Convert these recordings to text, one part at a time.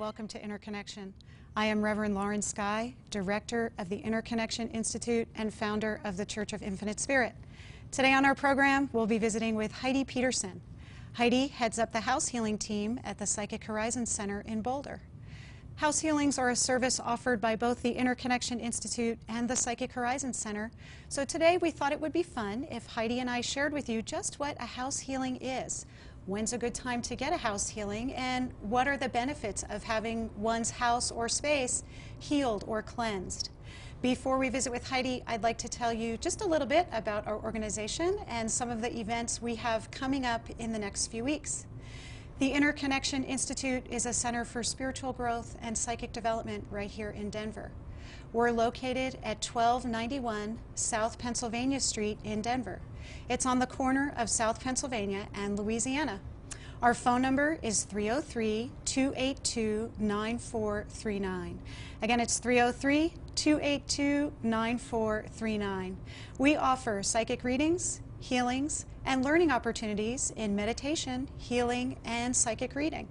welcome to Interconnection. I am Reverend Lauren Skye, Director of the Interconnection Institute and founder of the Church of Infinite Spirit. Today on our program, we'll be visiting with Heidi Peterson. Heidi heads up the house healing team at the Psychic Horizon Center in Boulder. House healings are a service offered by both the Interconnection Institute and the Psychic Horizon Center. So today we thought it would be fun if Heidi and I shared with you just what a house healing is. When's a good time to get a house healing, and what are the benefits of having one's house or space healed or cleansed? Before we visit with Heidi, I'd like to tell you just a little bit about our organization and some of the events we have coming up in the next few weeks. The Interconnection Institute is a center for spiritual growth and psychic development right here in Denver. We're located at 1291 South Pennsylvania Street in Denver. It's on the corner of South Pennsylvania and Louisiana. Our phone number is 303-282-9439. Again, it's 303-282-9439. We offer psychic readings, healings, and learning opportunities in meditation, healing, and psychic reading.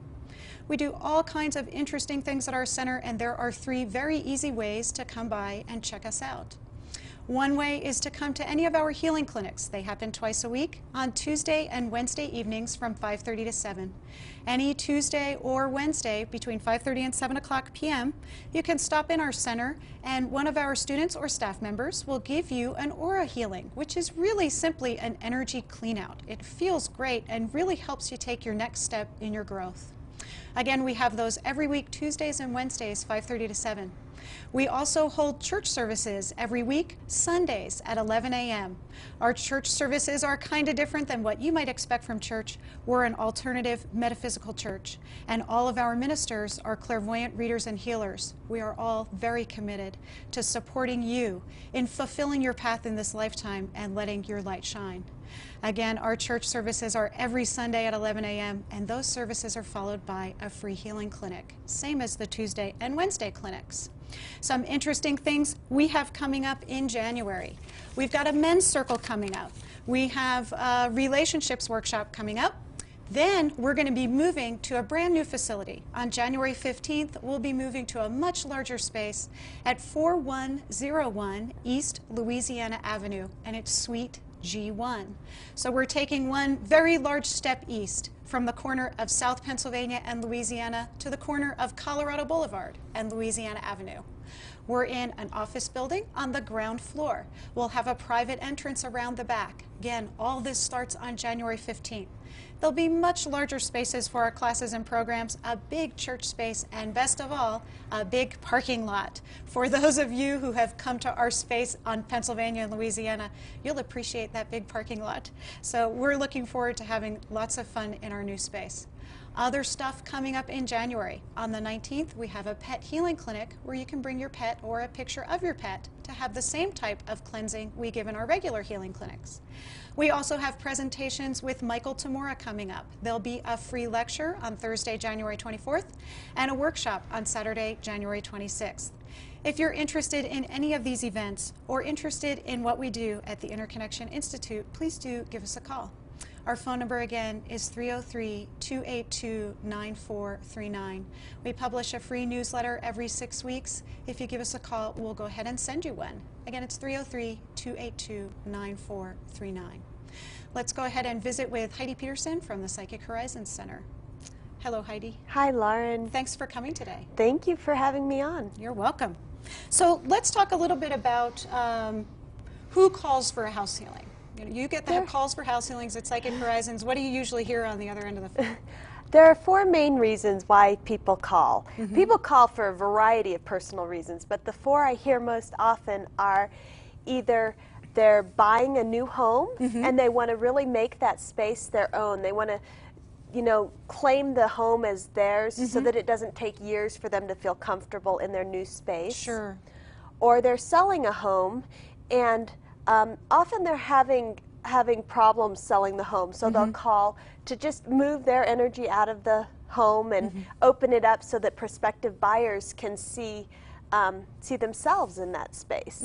We do all kinds of interesting things at our center, and there are 3 very easy ways to come by and check us out. One way is to come to any of our healing clinics. They happen twice a week on Tuesday and Wednesday evenings from 5:30 to 7. Any Tuesday or Wednesday between 5:30 and 7 o'clock p.m., you can stop in our center and one of our students or staff members will give you an aura healing, which is really simply an energy clean out. It feels great and really helps you take your next step in your growth. Again, we have those every week, Tuesdays and Wednesdays, 5:30 to 7. We also hold church services every week, Sundays at 11 a.m. Our church services are kind of different than what you might expect from church. We're an alternative metaphysical church, and all of our ministers are clairvoyant readers and healers. We are all very committed to supporting you in fulfilling your path in this lifetime and letting your light shine. Again, our church services are every Sunday at 11 a.m., and those services are followed by a free healing clinic, same as the Tuesday and Wednesday clinics. Some interesting things we have coming up in January. We've got a men's circle coming up. We have a relationships workshop coming up. Then we're going to be moving to a brand new facility. On January 15th, we'll be moving to a much larger space at 4101 East Louisiana Avenue, and it's Suite G1. So we're taking one very large step east from the corner of South Pennsylvania and Louisiana to the corner of Colorado Boulevard and Louisiana Avenue. We're in an office building on the ground floor. We'll have a private entrance around the back. Again, all this starts on January 15th. There'll be much larger spaces for our classes and programs, a big church space, and best of all, a big parking lot. For those of you who have come to our space on Pennsylvania and Louisiana, you'll appreciate that big parking lot. So we're looking forward to having lots of fun in our new space. Other stuff coming up in January. On the 19th, we have a pet healing clinic where you can bring your pet or a picture of your pet to have the same type of cleansing we give in our regular healing clinics. We also have presentations with Michael Tamura coming up. There'll be a free lecture on Thursday, January 24th, and a workshop on Saturday, January 26th. If you're interested in any of these events or interested in what we do at the Interconnection Institute, please do give us a call. Our phone number again is 303-282-9439. We publish a free newsletter every 6 weeks. If you give us a call, we'll go ahead and send you one. Again, it's 303-282-9439. Let's go ahead and visit with Heidi Peterson from the Psychic Horizon Center. Hello, Heidi. Hi, Lauren. Thanks for coming today. Thank you for having me on. You're welcome. So let's talk a little bit about who calls for a house healing. You get the calls for house healings at Psychic Horizons. What do you usually hear on the other end of the phone? There are 4 main reasons why people call. People call for a variety of personal reasons, but the 4 I hear most often are either they're buying a new home and they want to really make that space their own. They want to, claim the home as theirs so that it doesn't take years for them to feel comfortable in their new space. Sure. Or they're selling a home, and often they're having problems selling the home, so they'll call to just move their energy out of the home and open it up so that prospective buyers can see themselves in that space.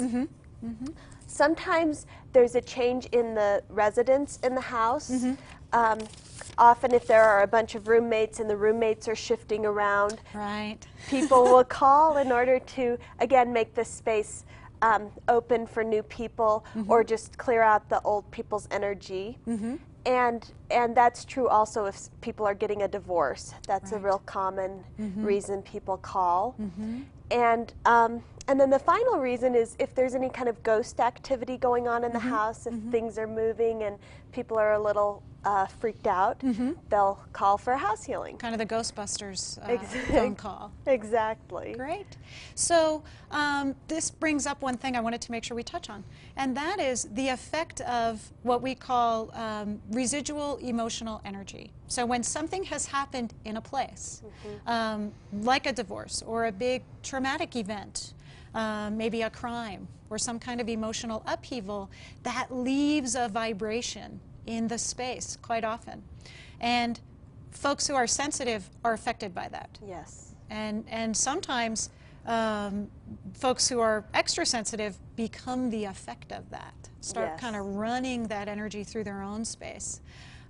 Sometimes there's a change in the residents in the house. often if there are a bunch of roommates and the roommates are shifting around, Right. people will call in order to, again, make the space open for new people, or just clear out the old people's energy. And that's true also if people are getting a divorce. That's a real common reason people call. And then the final reason is if there's any kind of ghost activity going on in the house, if things are moving and people are a little freaked out, they'll call for a house healing. Kind of the Ghostbusters phone call. Exactly. Great. So this brings up one thing I wanted to make sure we touch on, and that is the effect of what we call residual emotional energy. So when something has happened in a place, like a divorce or a big traumatic event, maybe a crime or some kind of emotional upheaval, that leaves a vibration in the space quite often. And folks who are sensitive are affected by that. Yes. And sometimes folks who are extra sensitive become the effect of that, start kind of running that energy through their own space.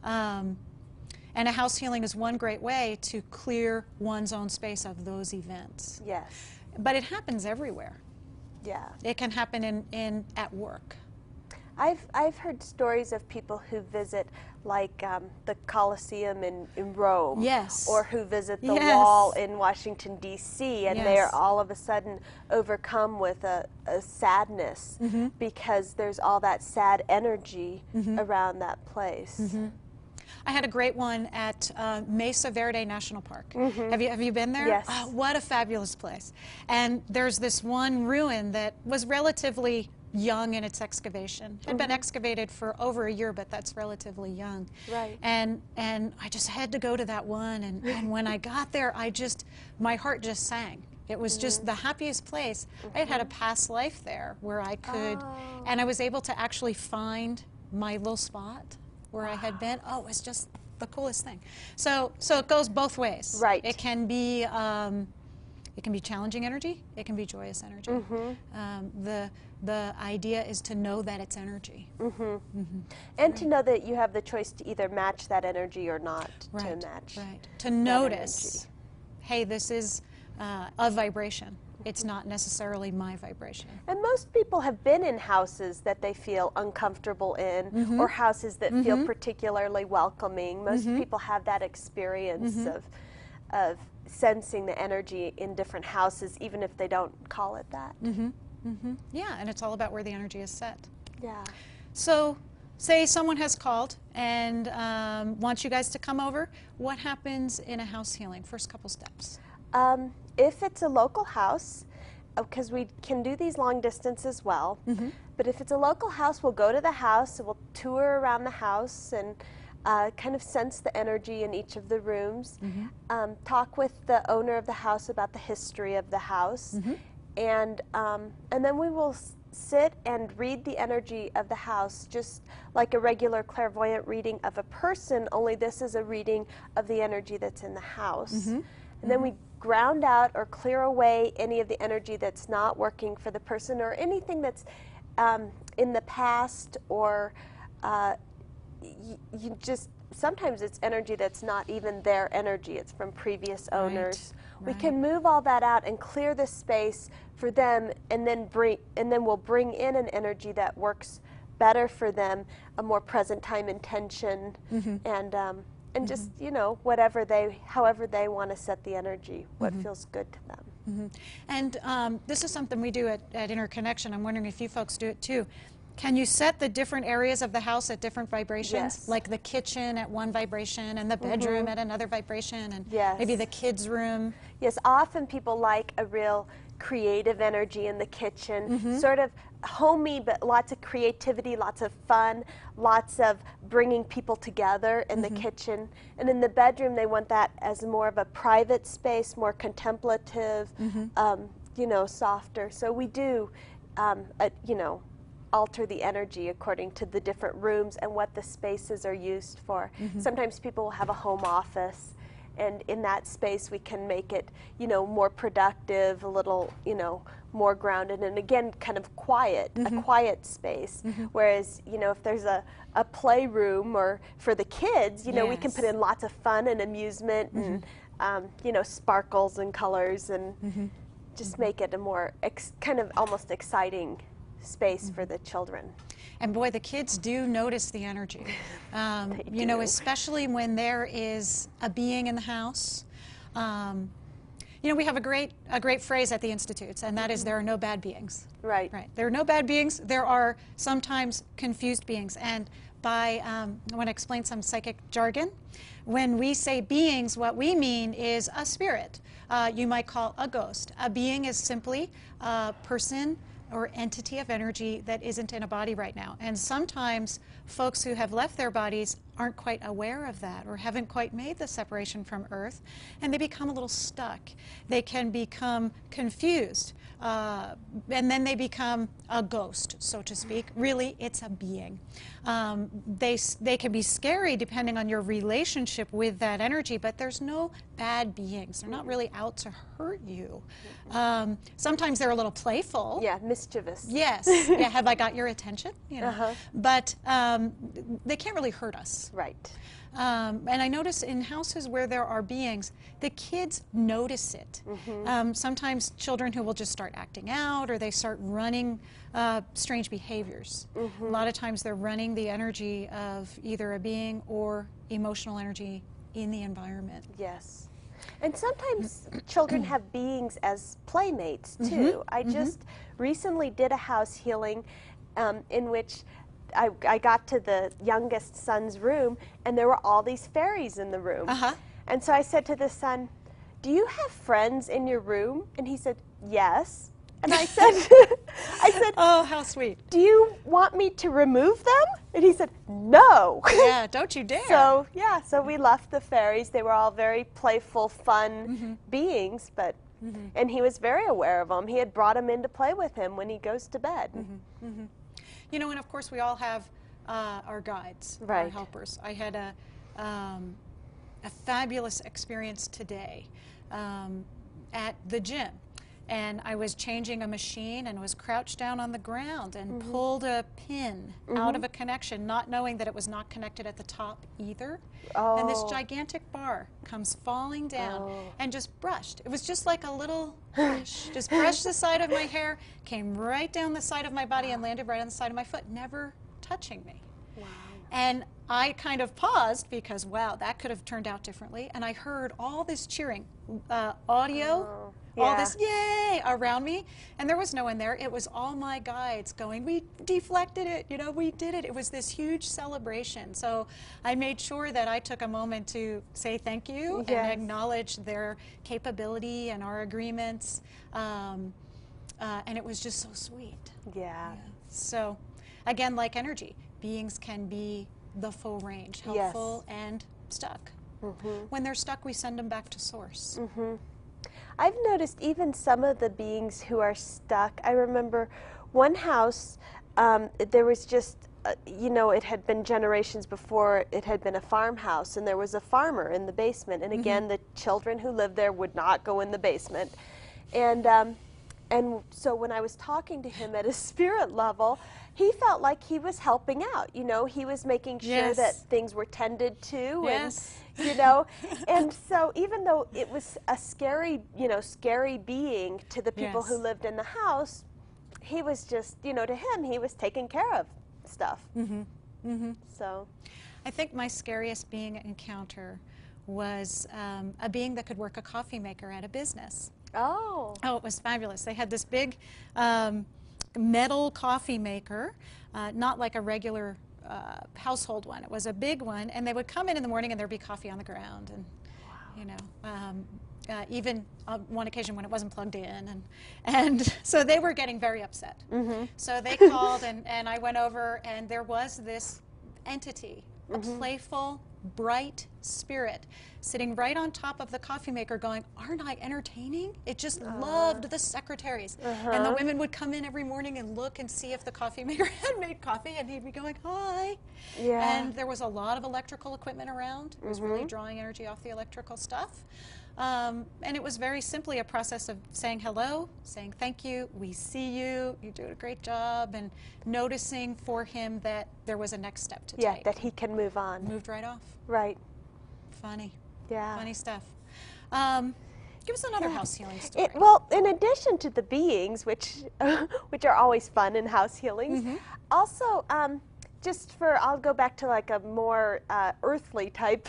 And a house healing is one great way to clear one's own space of those events. Yes. But it happens everywhere. Yeah. It can happen at work. I've heard stories of people who visit like the Colosseum in Rome, or who visit the wall in Washington, D.C., and they're all of a sudden overcome with a sadness because there's all that sad energy around that place. I had a great one at Mesa Verde National Park. Have you been there? Yes. Oh, what a fabulous place. And there's this one ruin that was relatively young in its excavation. Had been excavated for over a year, but that's relatively young. Right. And I just had to go to that one, and when I got there, my heart just sang. It was just the happiest place. I had had a past life there where I could, and I was able to actually find my little spot where I had been. Oh, it was just the coolest thing. So it goes both ways. Right. It can be challenging energy. It can be joyous energy. The idea is to know that it's energy. And to know that you have the choice to either match that energy or not to match. Right. To notice, hey, this is a vibration. It's not necessarily my vibration. And most people have been in houses that they feel uncomfortable in, or houses that feel particularly welcoming. Most people have that experience of sensing the energy in different houses, even if they don't call it that. Yeah, and it's all about where the energy is set. Yeah. So, say someone has called and wants you guys to come over. What happens in a house healing? First couple steps. If it's a local house, because we can do these long distance as well, but if it's a local house, we'll go to the house, we'll tour around the house and kind of sense the energy in each of the rooms, talk with the owner of the house about the history of the house, and then we will sit and read the energy of the house, just like a regular clairvoyant reading of a person, only this is a reading of the energy that's in the house. And then we ground out or clear away any of the energy that's not working for the person, or anything that's in the past, or you just, sometimes it's energy that's not even their energy, it's from previous owners. We can move all that out and clear the space for them, and then we'll bring in an energy that works better for them, a more present time intention, and just, you know, however they want to set the energy, what feels good to them. And this is something we do at Interconnection. I'm wondering if you folks do it too. Can you set the different areas of the house at different vibrations? Yes. Like the kitchen at one vibration and the bedroom at another vibration, and maybe the kids' room? Yes, often people like a real creative energy in the kitchen, sort of homey, but lots of creativity, lots of fun, lots of bringing people together in the kitchen. And in the bedroom, they want that as more of a private space, more contemplative, you know, softer. So we do, you know, alter the energy according to the different rooms and what the spaces are used for. Sometimes people will have a home office, and in that space we can make it, you know, more productive, a little, you know, more grounded, and again, kind of quiet, a quiet space. Whereas, you know, if there's a playroom or for the kids, you know, we can put in lots of fun and amusement and, you know, sparkles and colors and just make it a more kind of almost exciting space for the children. And boy, the kids do notice the energy. You know, especially when there is a being in the house. You know, we have a great phrase at the Institutes, and that is, there are no bad beings. Right. Right. There are no bad beings. There are sometimes confused beings. And by, I want to explain some psychic jargon. When we say beings, what we mean is a spirit. You might call a ghost. A being is simply a person or entity of energy that isn't in a body right now. And sometimes folks who have left their bodies aren't quite aware of that or haven't quite made the separation from Earth, and they become a little stuck. They can become confused, and then they become a ghost, so to speak. Really, it's a being. They can be scary depending on your relationship with that energy, but there's no bad beings. They're not really out to hurt you. Sometimes they're a little playful. Yeah, mischievous. Yes. Yeah, have I got your attention? You know? But they can't really hurt us. Right. And I notice in houses where there are beings, the kids notice it. Sometimes children who will just start acting out, or they start running strange behaviors. A lot of times they're running the energy of either a being or emotional energy in the environment. Yes. And sometimes children have beings as playmates too. I just recently did a house healing in which I got to the youngest son's room, and there were all these fairies in the room. And so I said to the son, "Do you have friends in your room?" And he said, "Yes." And I said, "Oh, how sweet. Do you want me to remove them?" And he said, "No." Yeah, don't you dare. So, yeah, so we left the fairies. They were all very playful, fun beings, but, and he was very aware of them. He had brought them in to play with him when he goes to bed. You know, and of course we all have our guides, our helpers. I had a fabulous experience today at the gym. And I was changing a machine and was crouched down on the ground and pulled a pin out of a connection, not knowing that it was not connected at the top either. And this gigantic bar comes falling down and just brushed. It was just like a little brush. Just brushed the side of my hair, came right down the side of my body and landed right on the side of my foot, never touching me. And I kind of paused because, wow, that could have turned out differently. And I heard all this cheering, audio, all this yay around me. And there was no one there. It was all my guides going, "We deflected it, you know, we did it." It was this huge celebration. So I made sure that I took a moment to say thank you and acknowledge their capability and our agreements. And it was just so sweet. Yeah. So again, like energy, beings can be the full range, helpful and stuck. When they're stuck, we send them back to source. I've noticed even some of the beings who are stuck. I remember one house, there was just, you know, it had been generations before it had been a farmhouse, and there was a farmer in the basement. And again, the children who lived there would not go in the basement. And so when I was talking to him at a spirit level, he felt like he was helping out. You know, he was making sure that things were tended to, and you know, and so even though it was a scary, you know, scary being to the people who lived in the house, he was just, you know, to him, he was taking care of stuff. So, I think my scariest being encounter was a being that could work a coffee maker at a business. Oh, it was fabulous. They had this big metal coffee maker, not like a regular household one. It was a big one, and they would come in the morning and there'd be coffee on the ground, and you know, even on one occasion when it wasn't plugged in, and so they were getting very upset. So they called, and I went over, and there was this entity, a playful bright spirit, sitting right on top of the coffee maker going, aren't I entertaining? It just loved the secretaries. And the women would come in every morning and look and see if the coffee maker had made coffee, and he'd be going, hi. Yeah. And there was a lot of electrical equipment around. It was really drawing energy off the electrical stuff. And it was very simply a process of saying hello, saying thank you, we see you, you do a great job, and noticing for him that there was a next step to take. Yeah, that he can move on. Moved right off. Right. Funny. Yeah. Funny stuff. Give us another house healing story. Well, in addition to the beings, which which are always fun in house healings, also I'll go back to like a more earthly type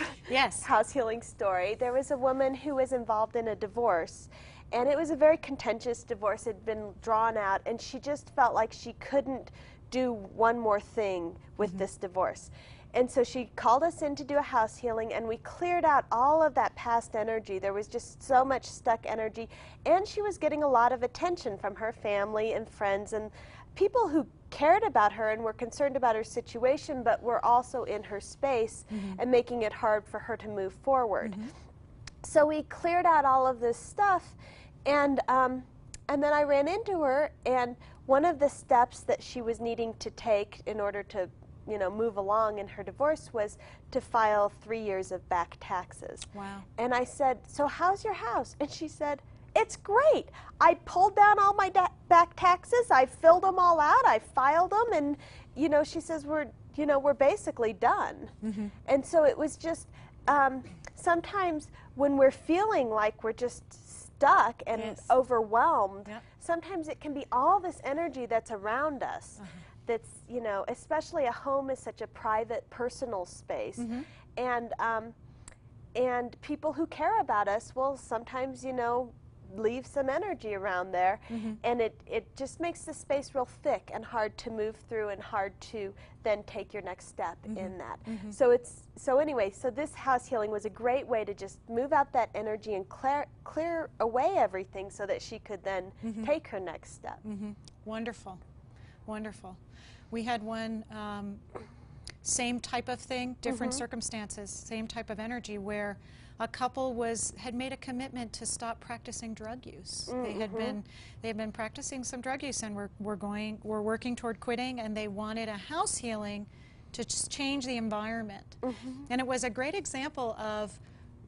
house healing story. There was a woman who was involved in a divorce, and it was a very contentious divorce. It had been drawn out, and she just felt like she couldn't do one more thing with this divorce. And so she called us in to do a house healing, and we cleared out all of that past energy. There was just so much stuck energy, and she was getting a lot of attention from her family and friends and people who cared about her and were concerned about her situation, but were also in her space and making it hard for her to move forward. So we cleared out all of this stuff, and then I ran into her, and one of the steps that she was needing to take in order to move along in her divorce was to file 3 years of back taxes. Wow. And I said, so how's your house? And she said, it's great. I pulled down all my back taxes. I filled them all out. I filed them. And, she says, we're basically done. And so it was just, sometimes when we're feeling like we're just stuck and overwhelmed, sometimes it can be all this energy that's around us. That's, especially a home is such a private, personal space. And people who care about us will sometimes, leave some energy around there. And it just makes the space real thick and hard to move through and hard to then take your next step in that. So anyway, this house healing was a great way to just move out that energy and clear away everything so that she could then take her next step. Wonderful. Wonderful. We had one same type of thing, different circumstances, same type of energy, where a couple had made a commitment to stop practicing drug use. They had been practicing some drug use, and were working toward quitting, and they wanted a house healing to just change the environment. And it was a great example of,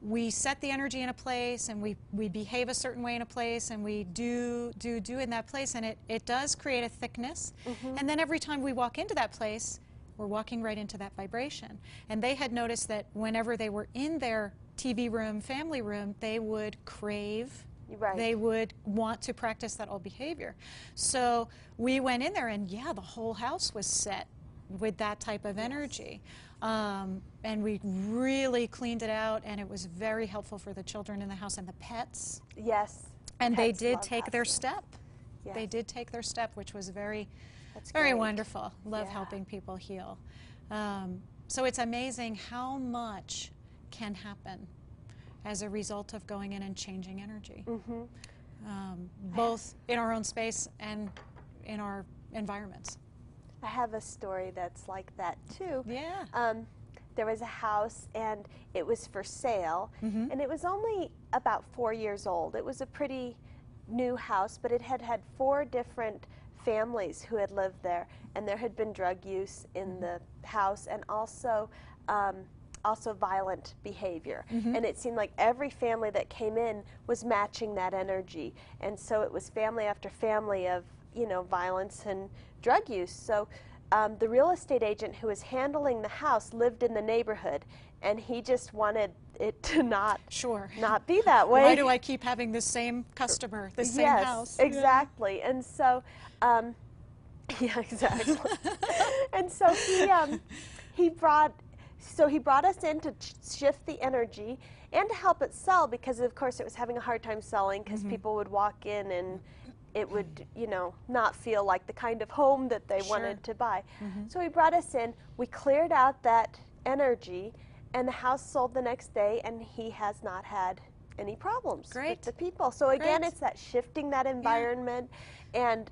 we set the energy in a place, and we behave a certain way in a place, and we do in that place, and it does create a thickness. And then every time we walk into that place, we're walking right into that vibration. And they had noticed that whenever they were in their TV room, family room, they would crave, they would want to practice that old behavior. So we went in there, and the whole house was set with that type of energy. And we really cleaned it out, and it was very helpful for the children in the house and the pets. Yes. And they did take their step. They did take their step, which was very wonderful. Love helping people heal. So it's amazing how much can happen as a result of going in and changing energy, both in our own space and in our environments. I have a story that's like that too. There was a house, and it was for sale, and it was only about 4 years old. It was a pretty new house, but it had had 4 different families who had lived there, and there had been drug use in the house, and also violent behavior. And it seemed like every family that came in was matching that energy, and so it was family after family of violence and drug use. So the real estate agent who was handling the house lived in the neighborhood, and he just wanted it to not be that way. Why do I keep having the same customer, the same house? Exactly. And so exactly. And so he brought us in to shift the energy and to help it sell, because of course it was having a hard time selling, because people would walk in and it would, not feel like the kind of home that they wanted to buy. So he brought us in, we cleared out that energy, and the house sold the next day, and he has not had any problems with the people. So again, it's that shifting that environment. And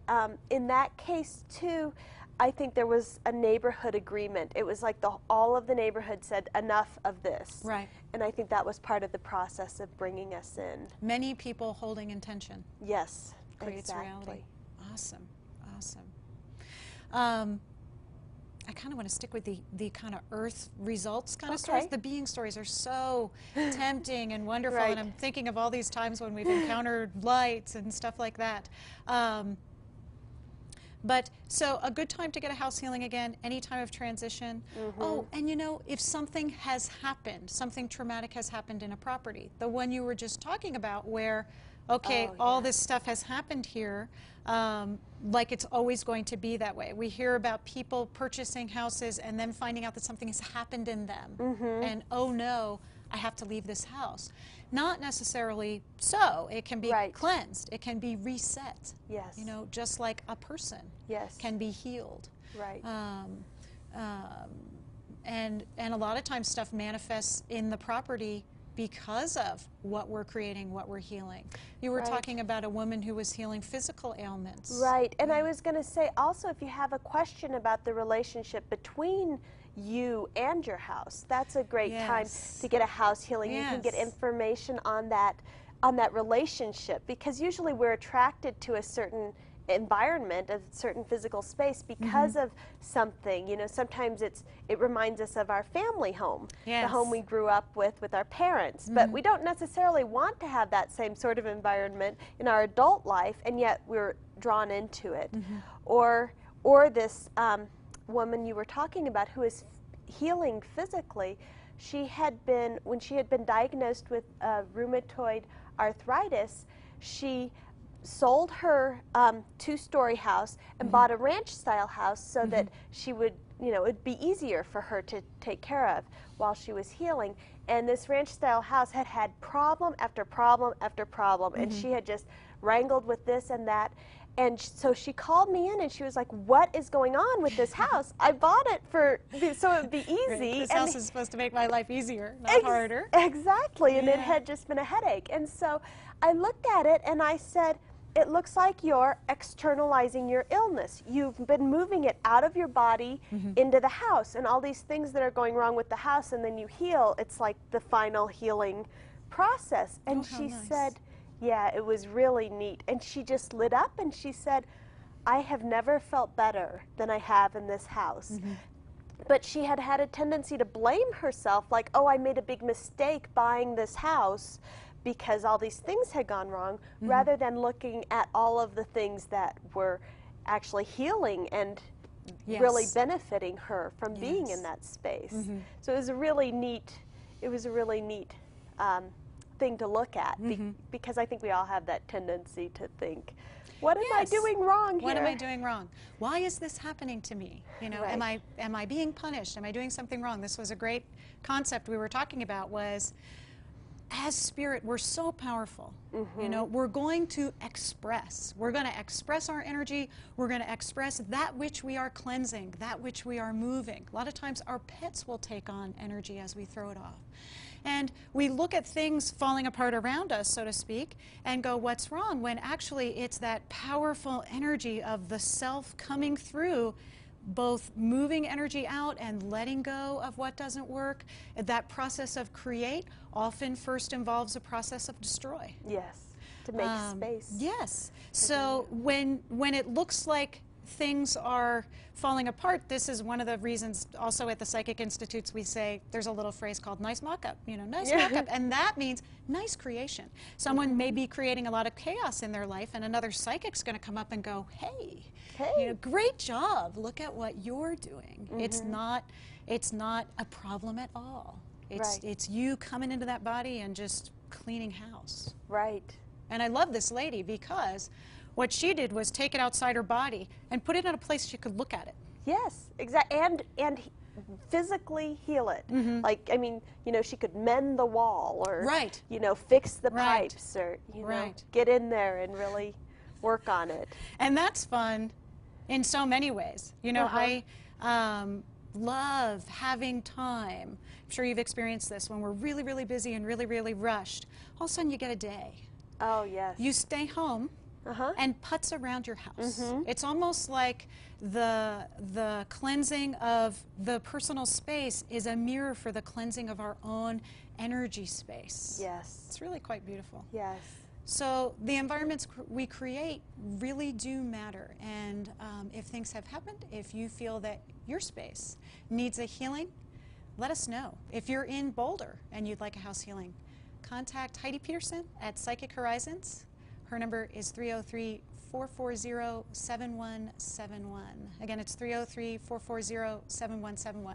in that case too, I think there was a neighborhood agreement. It was like all of the neighborhood said enough of this. Right. And I think that was part of the process of bringing us in. Many people holding intention. Yes, Creates exactly. reality. Awesome, awesome. I kind of want to stick with the kind of earth results kind of stories. The being stories are so tempting and wonderful, Right. and I'm thinking of all these times when we've encountered lights and stuff like that. But so a good time to get a house healing again, any time of transition. Oh, and you know, if something has happened, something traumatic has happened in a property, the one you were just talking about where, okay, all this stuff has happened here, like it's always going to be that way. We hear about people purchasing houses and then finding out that something has happened in them. And oh no, I have to leave this house. Not necessarily so. It can be cleansed. It can be reset. Yes. You know, just like a person can be healed. Right. And a lot of times stuff manifests in the property because of what we're creating, what we're healing. You were talking about a woman who was healing physical ailments. Right. And I was going to say also, if you have a question about the relationship between you and your house, that's a great time to get a house healing. You can get information on that relationship, because usually we're attracted to a certain environment, a certain physical space because of something. You know, sometimes it reminds us of our family home, the home we grew up with our parents, but we don't necessarily want to have that same sort of environment in our adult life, and yet we're drawn into it. Or this woman you were talking about who is healing physically, when she had been diagnosed with rheumatoid arthritis, she sold her two-story house and bought a ranch-style house so that she would, you know, it'd be easier for her to take care of while she was healing. And this ranch-style house had problem after problem after problem, and she had just wrangled with this and that. And so she called me in and she was like, what is going on with this house? I bought it so it would be easy. This house is supposed to make my life easier, not harder. Exactly, and it had just been a headache. And so I looked at it and I said, it looks like you're externalizing your illness. You've been moving it out of your body into the house, and all these things that are going wrong with the house, and then you heal. It's like the final healing process. And she said, yeah, it was really neat. And she just lit up and she said, I have never felt better than I have in this house. But she had a tendency to blame herself, like, oh, I made a big mistake buying this house because all these things had gone wrong, rather than looking at all of the things that were actually healing and really benefiting her from being in that space. So it was a really neat, thing to look at, because I think we all have that tendency to think, what am I doing wrong here? What am I doing wrong? Why is this happening to me? You know, am I being punished? Am I doing something wrong? This was a great concept we were talking about, was as spirit, we're so powerful. You know, we're going to express. We're going to express our energy. We're going to express that which we are cleansing, that which we are moving. A lot of times our pets will take on energy as we throw it off. And we look at things falling apart around us, so to speak, and go, what's wrong? When actually it's that powerful energy of the self coming through, both moving energy out and letting go of what doesn't work. That process of create often first involves a process of destroy. Yes, to make space. Yes. So when it looks like things are falling apart, this is one of the reasons also at the Psychic Institutes we say there's a little phrase called nice mock-up, you know, nice mock-up, and that means nice creation. Someone may be creating a lot of chaos in their life, and another psychic's going to come up and go, hey, you know, great job, look at what you're doing. It's not a problem at all. It's you coming into that body and just cleaning house. Right. And I love this lady because what she did was take it outside her body and put it in a place she could look at it. Yes, exactly, and physically heal it. Like, I mean, you know, she could mend the wall, or you know, fix the pipes, or you know, get in there and really work on it. And that's fun in so many ways. You know, I love having time. I'm sure you've experienced this when we're really, really busy and really, really rushed. All of a sudden you get a day. Oh, yes. You stay home and putts around your house. It's almost like the cleansing of the personal space is a mirror for the cleansing of our own energy space. Yes. It's really quite beautiful. Yes. So the environments we create really do matter, and if things have happened, if you feel that your space needs a healing, let us know. If you're in Boulder and you'd like a house healing, contact Heidi Peterson at Psychic Horizons. Her number is 303-440-7171. Again, it's 303-440-7171.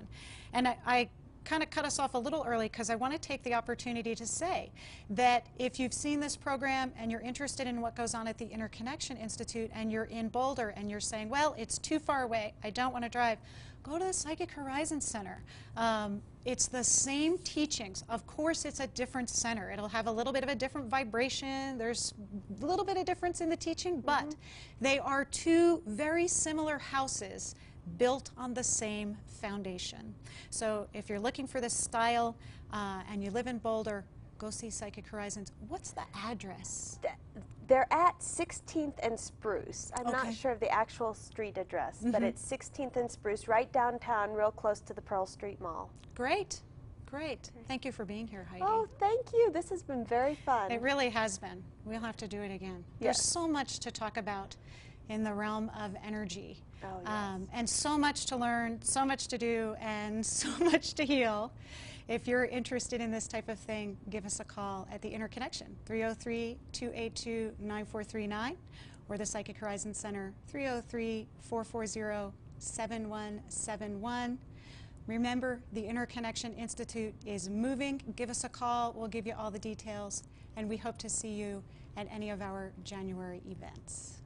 And I kind of cut us off a little early because I want to take the opportunity to say that if you've seen this program and you're interested in what goes on at the Interconnection Institute and you're in Boulder and you're saying, well, it's too far away, I don't want to drive, go to the Psychic Horizons Center. It's the same teachings. Of course, it's a different center. It'll have a little bit of a different vibration. There's a little bit of difference in the teaching, but they are two very similar houses built on the same foundation. So if you're looking for this style and you live in Boulder, go see Psychic Horizons. What's the address? They're at 16th and Spruce. I'm not sure of the actual street address, but it's 16th and Spruce, right downtown, real close to the Pearl Street Mall. Great. Great. Thank you for being here, Heidi. Oh, thank you. This has been very fun. It really has been. We'll have to do it again. There's so much to talk about in the realm of energy. Oh, yes. And so much to learn, so much to do, and so much to heal. If you're interested in this type of thing, give us a call at the Interconnection, 303-282-9439, or the Psychic Horizons Center, 303-440-7171. Remember, the Interconnection Institute is moving. Give us a call. We'll give you all the details, and we hope to see you at any of our January events.